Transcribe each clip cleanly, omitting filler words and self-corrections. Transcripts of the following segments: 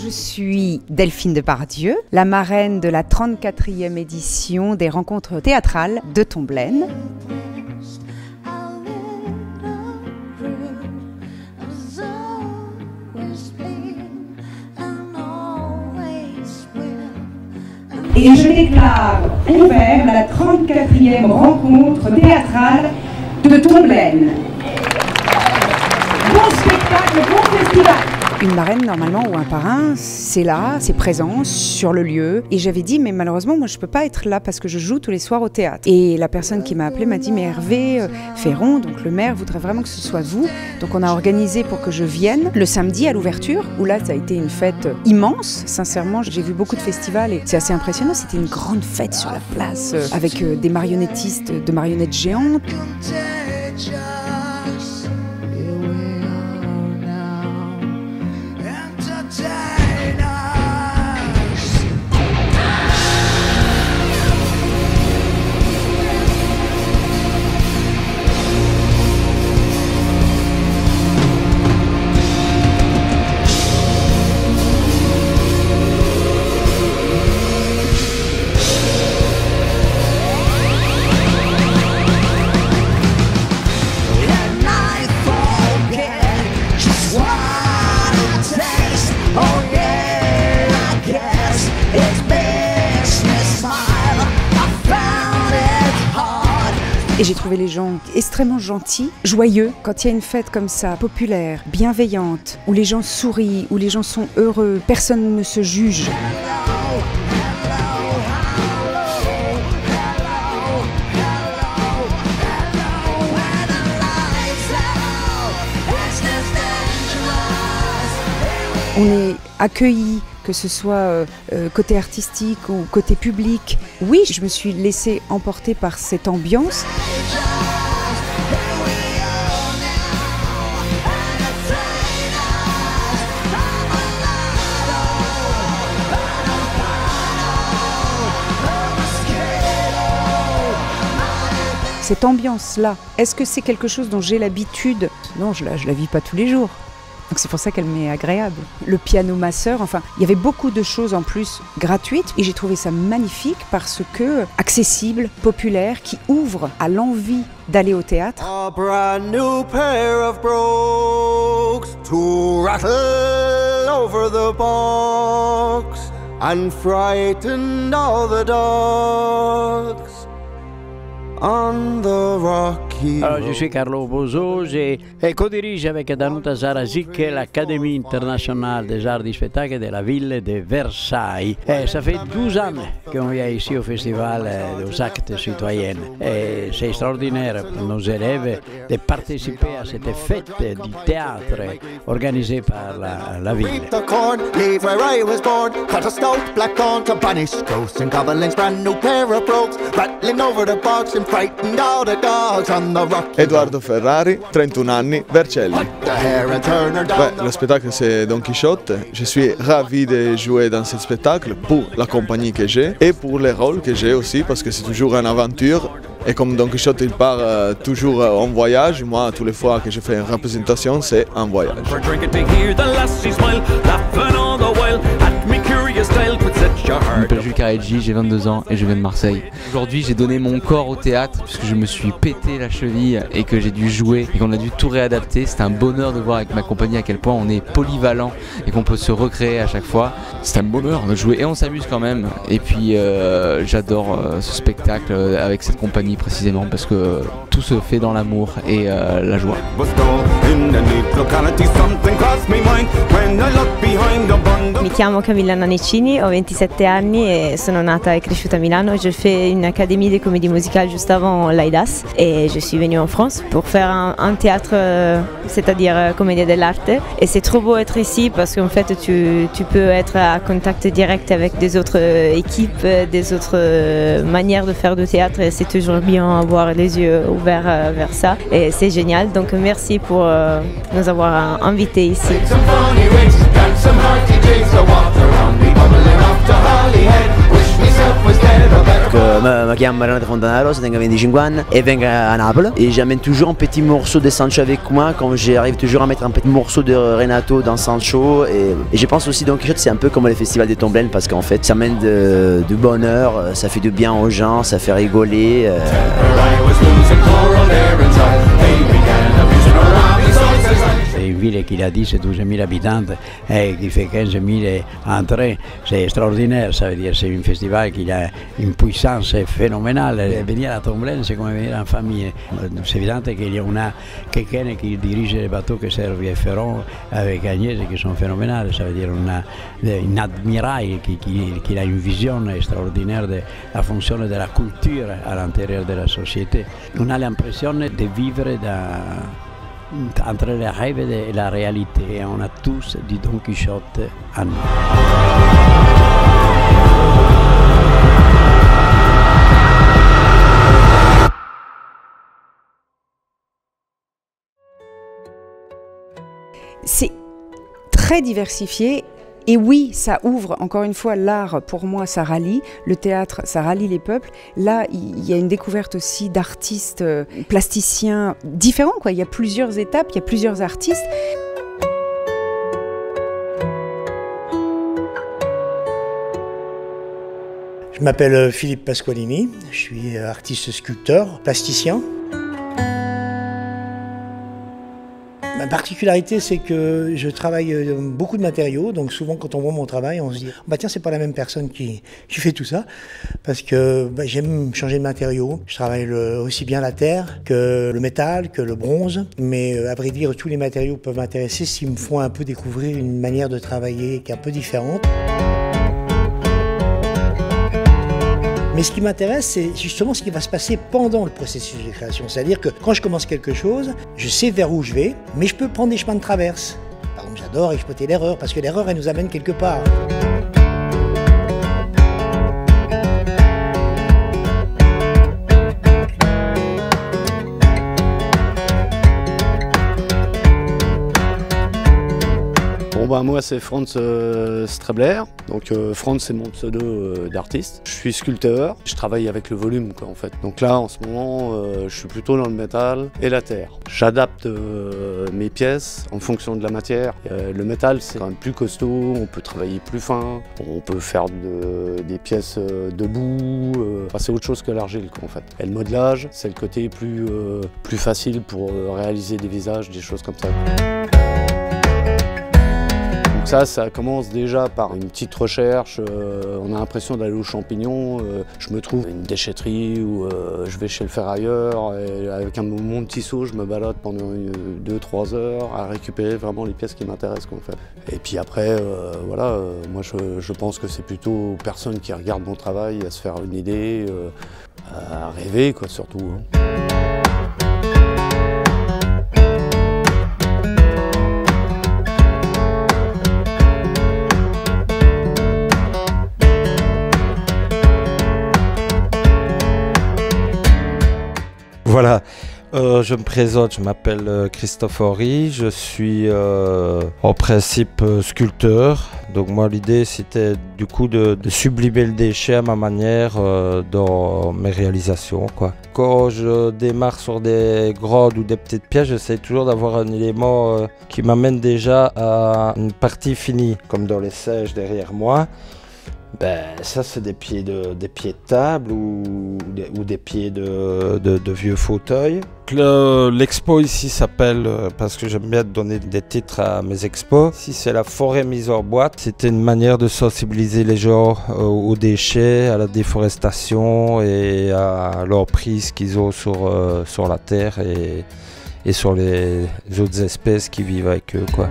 Je suis Delphine Depardieu, la marraine de la 34e édition des rencontres théâtrales de Tomblaine. Et je déclare ouvert la 34e rencontre théâtrale de Tomblaine. Bon spectacle, bon festival. Une marraine, normalement, ou un parrain, c'est là, c'est présent sur le lieu. Et j'avais dit, mais malheureusement, moi, je peux pas être là parce que je joue tous les soirs au théâtre. Et la personne qui m'a appelée m'a dit, mais Hervé Féron, donc le maire, voudrait vraiment que ce soit vous. Donc on a organisé pour que je vienne le samedi à l'ouverture, où là, ça a été une fête immense. Sincèrement, j'ai vu beaucoup de festivals et c'est assez impressionnant. C'était une grande fête sur la place, avec des marionnettistes, de marionnettes géantes. Et j'ai trouvé les gens extrêmement gentils, joyeux. Quand il y a une fête comme ça, populaire, bienveillante, où les gens sourient, où les gens sont heureux, personne ne se juge. On est accueillis, que ce soit côté artistique ou côté public. Oui, je me suis laissée emporter par cette ambiance. Cette ambiance-là, est-ce que c'est quelque chose dont j'ai l'habitude? Non, je la vis pas tous les jours. Donc c'est pour ça qu'elle m'est agréable. Le piano masseur, enfin, il y avait beaucoup de choses en plus gratuites et j'ai trouvé ça magnifique parce que accessible, populaire, qui ouvre à l'envie d'aller au théâtre. A brand new pair of brogues to rattle over the box and frighten all the dogs on the rocky. Alors, je suis Carlo Bozo, je co-dirige avec Danuta Zarazic l'Académie internationale des arts du spectacle de la ville de Versailles. Et ça fait 12 ans qu'on vient ici au festival des actes citoyens. Et c'est extraordinaire pour nos élèves de participer à cette fête du théâtre organisée par la ville. Edoardo Ferrari, 31 anni, Vercelli. Le spectacle c'est Don Quichotte. Je suis ravi de jouer dans ce spectacle pour la compagnie que j'ai et pour les rôles que j'ai aussi parce que c'est toujours une aventure. Et comme Don Quichotte il part toujours en voyage, moi toutes les fois que je fais une représentation c'est un voyage. Je m'appelle Jules Careggi, j'ai 22 ans et je viens de Marseille. Aujourd'hui j'ai donné mon corps au théâtre puisque je me suis pété la cheville et que j'ai dû jouer et qu'on a dû tout réadapter. C'est un bonheur de voir avec ma compagnie à quel point on est polyvalent et qu'on peut se recréer à chaque fois. C'est un bonheur de jouer et on s'amuse quand même. Et puis j'adore ce spectacle avec cette compagnie précisément parce que tout se fait dans l'amour et la joie. Mi chiamo Camilla Nannicini, ho 27 anni et sono nata e cresciuta a Milano. Je fais une académie de comédie musicale juste avant l'AIDAS et je suis venue en France pour faire un théâtre, c'est-à-dire comédie dell'arte. Et c'est trop beau être ici parce qu'en fait tu peux être à contact direct avec des autres équipes, des autres manières de faire du théâtre et c'est toujours bien avoir les yeux ouverts vers ça et c'est génial. Donc merci pour nous avoir invités ici. Some hearty jigs, the water on me bubbling off to Holyhead. Wish me Je chiamo Renato Fontanaro, j'ai 25 ans et vengo à Naples. Et j'amène toujours un petit morceau de Sancho avec moi, comme j'arrive toujours à mettre un petit morceau de Renato dans Sancho. Et je pense aussi Don Quichotte, c'est un peu comme le festival des Tomblaine parce qu'en fait ça amène du bonheur, ça fait du bien aux gens, ça fait rigoler. C'est une ville qui a 10-12 000 habitants et qui fait 15 000 entrées. C'est extraordinaire, ça veut dire c'est un festival qui a une puissance phénoménale. Venir à Tomblaine, c'est comme venir en famille. C'est évident qu'il y a quelqu'un qui dirige les bateaux qui servent à Ferron avec Agnès qui sont phénoménales. Ça veut dire un admirail qui a une vision extraordinaire de la fonction de la culture à l'intérieur de la société. On a l'impression de vivre entre les rêves et la réalité. Et on a tous du Don Quichotte en nous. C'est très diversifié. Et oui, ça ouvre, encore une fois, l'art, pour moi, ça rallie, le théâtre, ça rallie les peuples. Là, il y a une découverte aussi d'artistes plasticiens différents, quoi. Il y a plusieurs étapes, il y a plusieurs artistes. Je m'appelle Philippe Pasqualini, je suis artiste sculpteur, plasticien. Ma particularité, c'est que je travaille beaucoup de matériaux, donc souvent quand on voit mon travail, on se dit bah tiens, c'est pas la même personne qui fait tout ça, parce que j'aime changer de matériaux. Je travaille aussi bien la terre que le métal, que le bronze, mais à vrai dire, tous les matériaux peuvent m'intéresser s'ils me font un peu découvrir une manière de travailler qui est un peu différente. Mais ce qui m'intéresse, c'est justement ce qui va se passer pendant le processus de création. C'est-à-dire que quand je commence quelque chose, je sais vers où je vais, mais je peux prendre des chemins de traverse. Par exemple, j'adore exploiter l'erreur, parce que l'erreur, elle nous amène quelque part. Moi c'est Franz Strebler, donc Franz c'est mon pseudo d'artiste. Je suis sculpteur, je travaille avec le volume quoi, en fait. Donc là en ce moment je suis plutôt dans le métal et la terre. J'adapte mes pièces en fonction de la matière. Le métal c'est quand même plus costaud, on peut travailler plus fin, on peut faire des pièces debout, c'est autre chose que l'argile en fait. Et le modelage c'est le côté plus facile pour réaliser des visages, des choses comme ça. Donc ça commence déjà par une petite recherche, on a l'impression d'aller aux champignons, je me trouve une déchetterie ou je vais chez le ferrailleur et avec mon petit seau je me balade pendant 2-3 heures à récupérer vraiment les pièces qui m'intéressent en fait. Et puis après, voilà, moi je pense que c'est plutôt aux personnes qui regardent mon travail à se faire une idée, à rêver quoi surtout. Hein. Voilà, je me présente, je m'appelle Christophe Horry, je suis en principe sculpteur. Donc moi l'idée c'était du coup de sublimer le déchet à ma manière dans mes réalisations, quoi. Quand je démarre sur des grandes ou des petites pièces, j'essaie toujours d'avoir un élément qui m'amène déjà à une partie finie, comme dans les seiges derrière moi. Ça c'est des pieds de table ou des pieds de vieux fauteuils. L'expo ici s'appelle, parce que j'aime bien donner des titres à mes expos, ici c'est la forêt mise en boîte. C'était une manière de sensibiliser les gens aux déchets, à la déforestation et à l'emprise qu'ils ont sur la terre et sur les autres espèces qui vivent avec eux, quoi.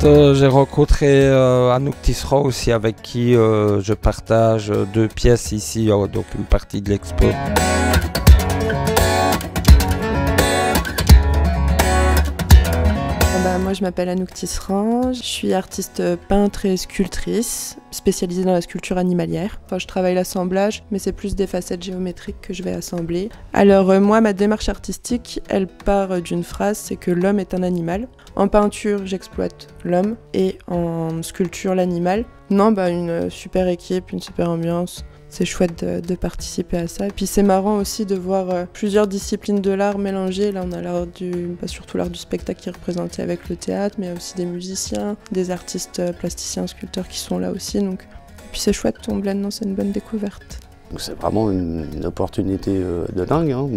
J'ai rencontré Anouk Tisserand aussi avec qui je partage 2 pièces ici, donc une partie de l'expo. Moi je m'appelle Anouk Tisserand, je suis artiste peintre et sculptrice, spécialisée dans la sculpture animalière. Enfin, je travaille l'assemblage, mais c'est plus des facettes géométriques que je vais assembler. Alors moi, ma démarche artistique, elle part d'une phrase, c'est que l'homme est un animal. En peinture, j'exploite l'homme et en sculpture, l'animal. Non, une super équipe, une super ambiance. C'est chouette de participer à ça. Et puis c'est marrant aussi de voir plusieurs disciplines de l'art mélangées. Là, on a l'art surtout l'art du spectacle qui est représenté avec le théâtre, mais il y a aussi des musiciens, des artistes plasticiens, sculpteurs qui sont là aussi. Donc. Et puis c'est chouette, on blende, c'est une bonne découverte. C'est vraiment une opportunité de dingue. Hein.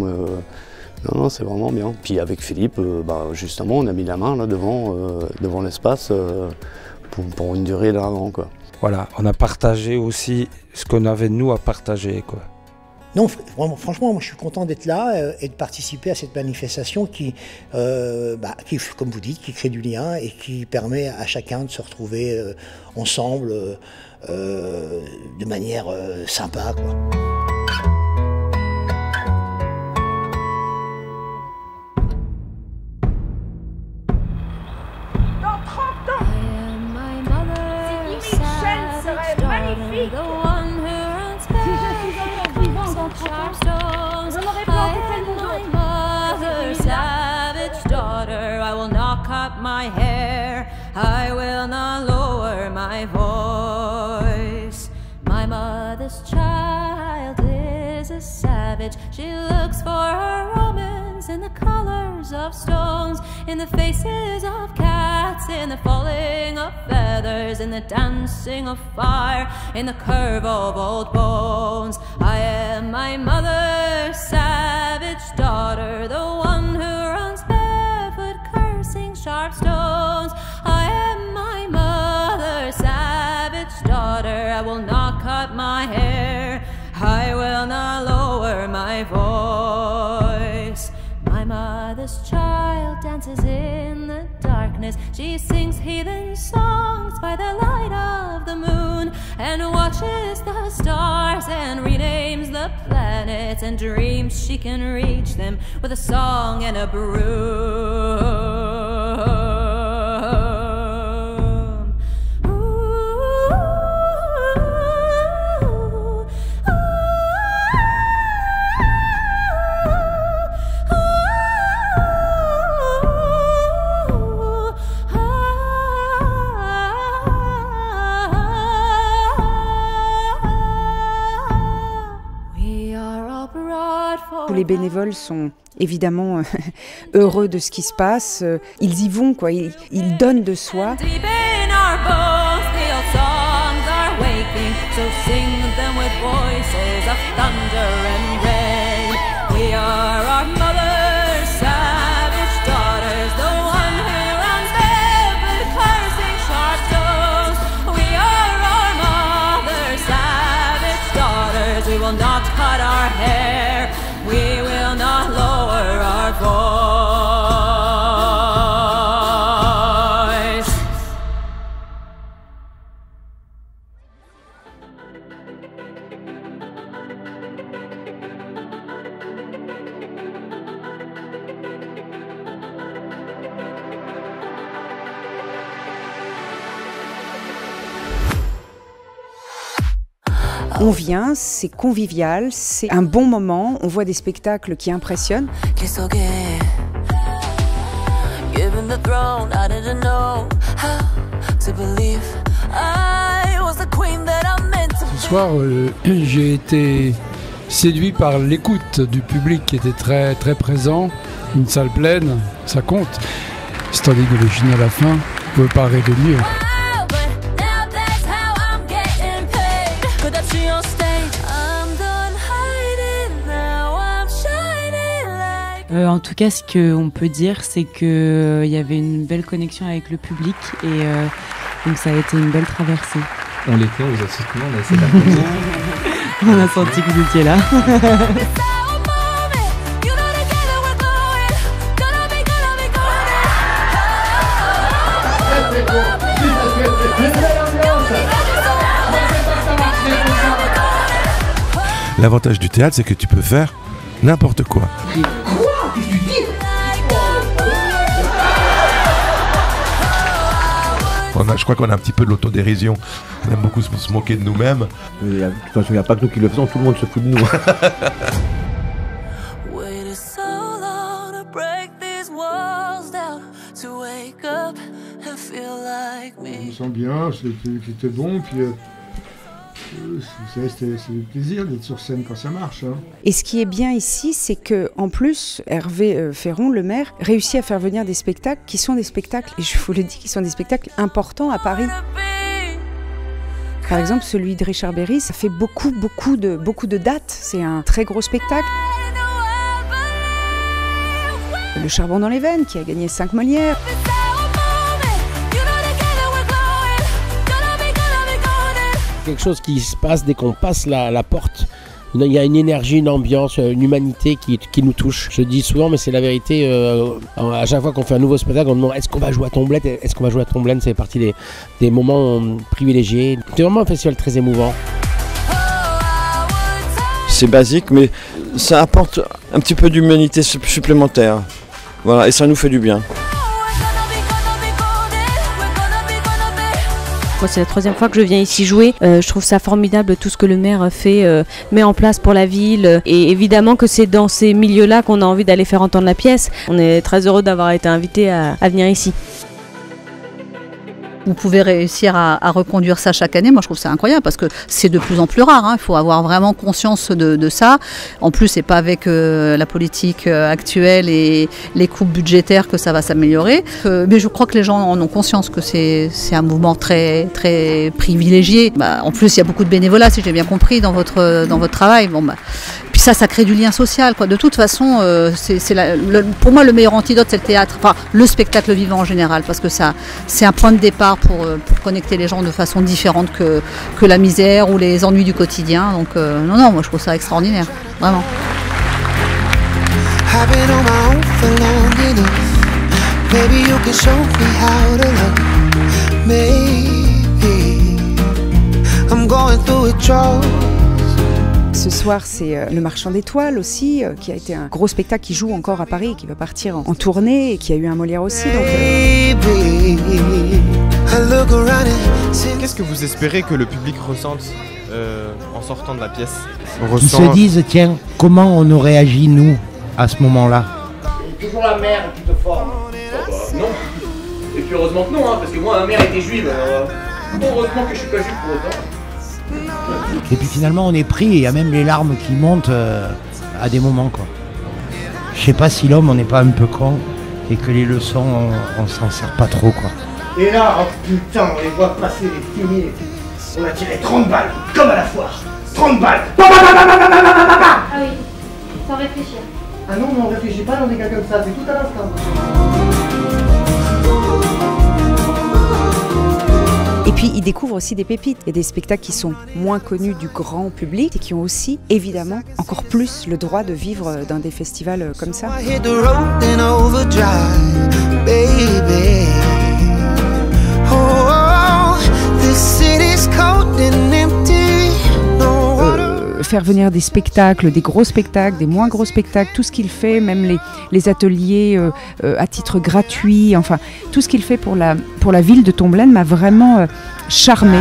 Non, c'est vraiment bien. Puis avec Philippe, justement, on a mis la main là devant l'espace pour une durée d'un an, quoi. Voilà, on a partagé aussi ce qu'on avait nous à partager, quoi. Non, franchement, moi je suis content d'être là et de participer à cette manifestation qui, comme vous dites, qui crée du lien et qui permet à chacun de se retrouver ensemble de manière sympa, quoi. My hair, I will not lower my voice. My mother's child is a savage. She looks for her romance in the colors of stones, in the faces of cats, in the falling of feathers, in the dancing of fire, in the curve of old bones. I am my mother's savage daughter, the one who runs barefoot, cursing sharp stones. I am my mother's savage daughter. I will not cut my hair, I will not lower my voice. My mother's child dances in the darkness. She sings heathen songs by the light of the moon, and watches the stars and renames the planets, and dreams she can reach them with a song and a broom. Tous les bénévoles sont évidemment heureux de ce qui se passe. Ils y vont, quoi. Ils donnent de soi. We will not cut our hair, we will not lower our voice. On vient, c'est convivial, c'est un bon moment, on voit des spectacles qui impressionnent. Ce soir, j'ai été séduit par l'écoute du public qui était très, très présent. Une salle pleine, ça compte. Standing original à la fin, on ne peut pas rêver mieux. En tout cas, ce qu'on peut dire, c'est qu'il y avait une belle connexion avec le public et donc ça a été une belle traversée. On l'était, on vous a soutenu, on a essayé d'applaudir. On a senti que vous étiez là. L'avantage du théâtre, c'est que tu peux faire n'importe quoi. Je crois qu'on a un petit peu de l'autodérision. On aime beaucoup se moquer de nous-mêmes. De toute façon, il n'y a pas que nous qui le faisons, tout le monde se fout de nous. Je me sens bien, c'était bon, puis c'est du plaisir d'être sur scène quand ça marche. Hein. Et ce qui est bien ici, c'est que en plus, Hervé Féron, le maire, réussit à faire venir des spectacles qui sont des spectacles, et je vous le dis, qui sont des spectacles importants à Paris. Par exemple, celui de Richard Berry, ça fait beaucoup de dates. C'est un très gros spectacle. Le Charbon dans les veines, qui a gagné 5 Molières. Quelque chose qui se passe dès qu'on passe la porte. Il y a une énergie, une ambiance, une humanité qui nous touche. Je dis souvent, mais c'est la vérité, à chaque fois qu'on fait un nouveau spectacle, on demande est-ce qu'on va jouer à Tomblaine ? Est-ce qu'on va jouer à Tomblaine ? C'est partie des moments privilégiés. C'est vraiment un festival très émouvant. C'est basique, mais ça apporte un petit peu d'humanité supplémentaire. Voilà, et ça nous fait du bien. C'est la 3e fois que je viens ici jouer. Je trouve ça formidable tout ce que le maire met en place pour la ville. Et évidemment que c'est dans ces milieux-là qu'on a envie d'aller faire entendre la pièce. On est très heureux d'avoir été invités à venir ici. Vous pouvez réussir à reconduire ça chaque année. Moi, je trouve ça incroyable parce que c'est de plus en plus rare. Il faut avoir vraiment conscience de ça. En plus, c'est pas avec la politique actuelle et les coupes budgétaires que ça va s'améliorer. Mais je crois que les gens en ont conscience que c'est un mouvement très, très privilégié. En plus, il y a beaucoup de bénévolat, si j'ai bien compris, dans votre travail. Puis ça crée du lien social, quoi. De toute façon, pour moi, le meilleur antidote, c'est le théâtre. Enfin, le spectacle vivant en général, parce que c'est un point de départ pour connecter les gens de façon différente que la misère ou les ennuis du quotidien. Donc non, moi je trouve ça extraordinaire, vraiment. Ce soir, c'est Le Marchand d'étoiles aussi, qui a été un gros spectacle qui joue encore à Paris, qui va partir en tournée et qui a eu un Molière aussi. Qu'est-ce que vous espérez que le public ressente en sortant de la pièce? Ils se disent, tiens, comment on aurait agi, nous, à ce moment-là? C'est toujours la mère qui te forme. Non. Et puis heureusement que non, parce que moi, ma mère était juive. Heureusement que je suis pas juif pour autant. Et puis finalement on est pris et il y a même les larmes qui montent à des moments, quoi. Je sais pas si l'homme on n'est pas un peu con et que les leçons on s'en sert pas trop, quoi. Et là, oh putain, on les voit passer les films. On a tiré 30 balles, comme à la foire. 30 balles. Ah oui, sans réfléchir. Ah non, on réfléchit pas dans des cas comme ça, c'est tout à l'instant. Et puis, ils découvrent aussi des pépites. Il y a des spectacles qui sont moins connus du grand public et qui ont aussi, évidemment, encore plus le droit de vivre dans des festivals comme ça. Faire venir des spectacles, des gros spectacles, des moins gros spectacles, tout ce qu'il fait, même les ateliers à titre gratuit, enfin tout ce qu'il fait pour la ville de Tomblaine m'a vraiment charmée.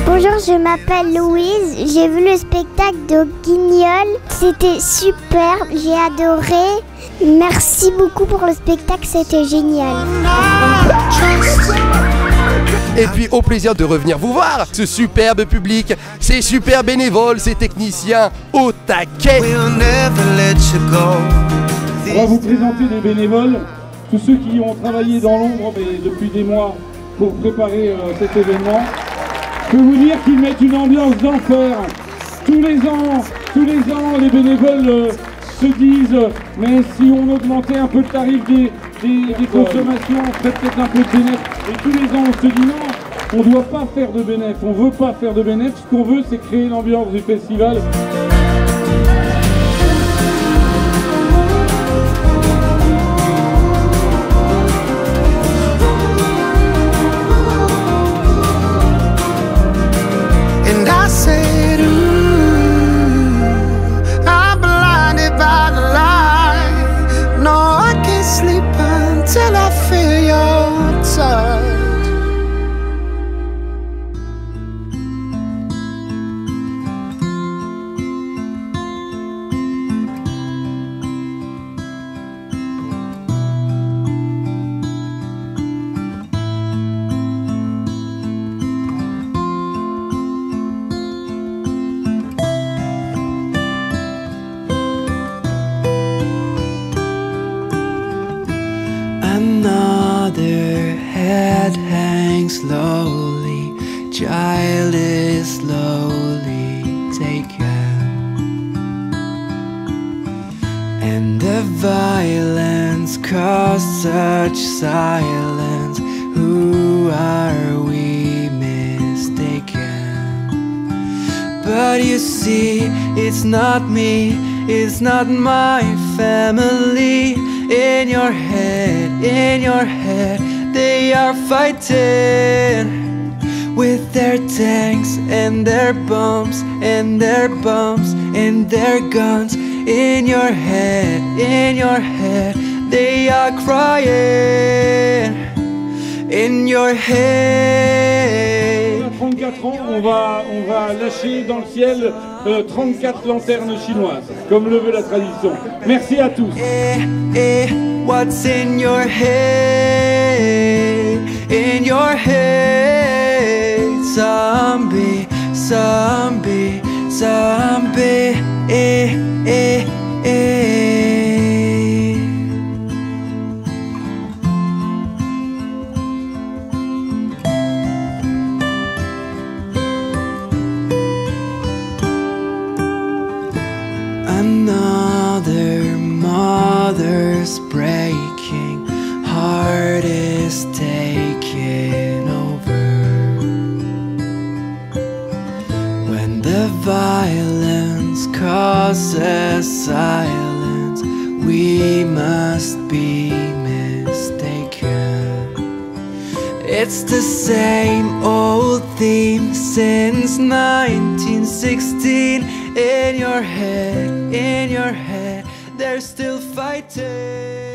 Bonjour, je m'appelle Louise, j'ai vu le spectacle de Guignol, c'était super, j'ai adoré. Merci beaucoup pour le spectacle, c'était génial. Et puis au plaisir de revenir vous voir, ce superbe public, ces super bénévoles, ces techniciens au taquet. On va vous présenter des bénévoles, tous ceux qui ont travaillé dans l'ombre depuis des mois pour préparer cet événement. Je peux vous dire qu'ils mettent une ambiance d'enfer. Tous les ans, les bénévoles se disent mais si on augmentait un peu le tarif des consommations, on ferait peut-être un peu de bénéfice. Et tous les ans, on se dit non, on ne doit pas faire de bénéfice, on ne veut pas faire de bénéfice. Ce qu'on veut, c'est créer l'ambiance du festival. slowly, child is slowly taken, and the violence caused such silence. Who are we mistaken? But you see, it's not me, it's not my family. In your head, they are fighting with their tanks and their bombs and their bombs and their guns. In your head, they are crying. In your head. 34 ans, on va lâcher dans le ciel 34 lanternes chinoises, comme le veut la tradition. Merci à tous. What's in your head? In your head, zombie, zombie, zombie. Another mother's breaking, heart is taking over. When the violence causes silence, we must be mistaken. It's the same old theme since 1916. In your head, they're still fighting.